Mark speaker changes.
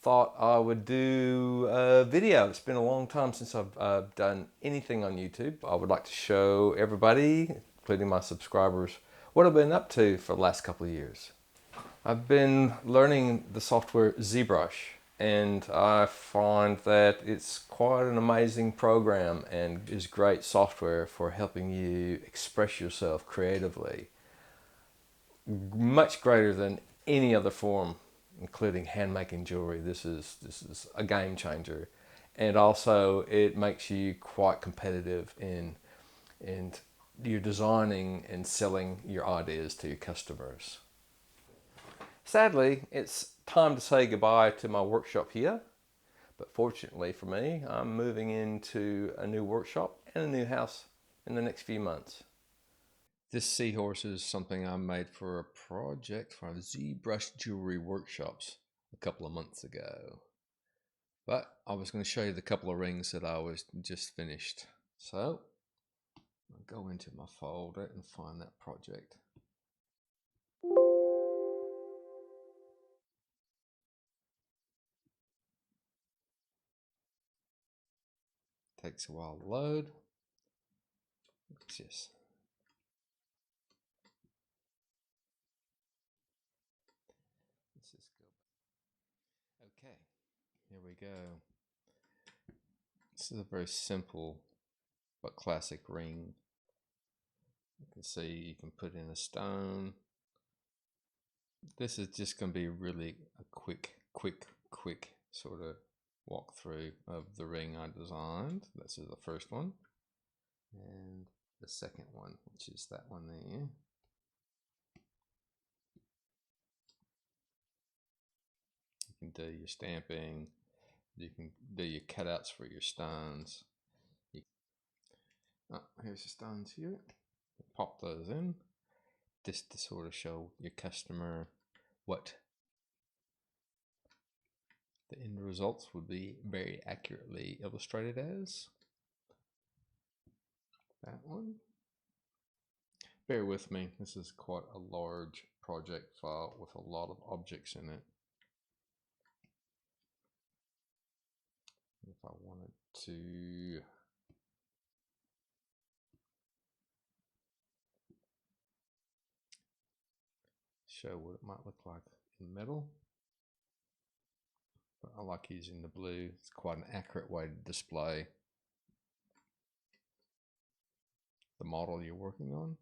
Speaker 1: thought I would do a video. It's been a long time since I've done anything on YouTube. I would like to show everybody, including my subscribers, what I've been up to for the last couple of years. I've been learning the software Zbrush, and I find that it's quite an amazing program and is great software for helping you express yourself creatively. Much greater than any other form, including hand making jewelry. This is a game changer, and also it makes you quite competitive in you're designing and selling your ideas to your customers. Sadly, it's time to say goodbye to my workshop here, but fortunately for me, I'm moving into a new workshop and a new house in the next few months. This seahorse is something I made for a project for Zbrush Jewellery Workshops a couple of months ago. But I was going to show you the couple of rings that I was just finished. So I'll go into my folder and find that project. Takes a while to load. Let's just go. Okay, here we go. This is a very simple but classic ring. You can see you can put in a stone. This is just going to be really a quick sort of walkthrough of the ring I designed. This is the first one, and the second one, which is that one there. You can do your stamping, you can do your cutouts for your stones. Here's the stones here. Pop those in just to sort of show your customer what the end results would be very accurately illustrated as. That one. Bear with me, this is quite a large project file with a lot of objects in it. If I wanted to show what it might look like in metal, but I like using the blue. It's quite an accurate way to display the model you're working on.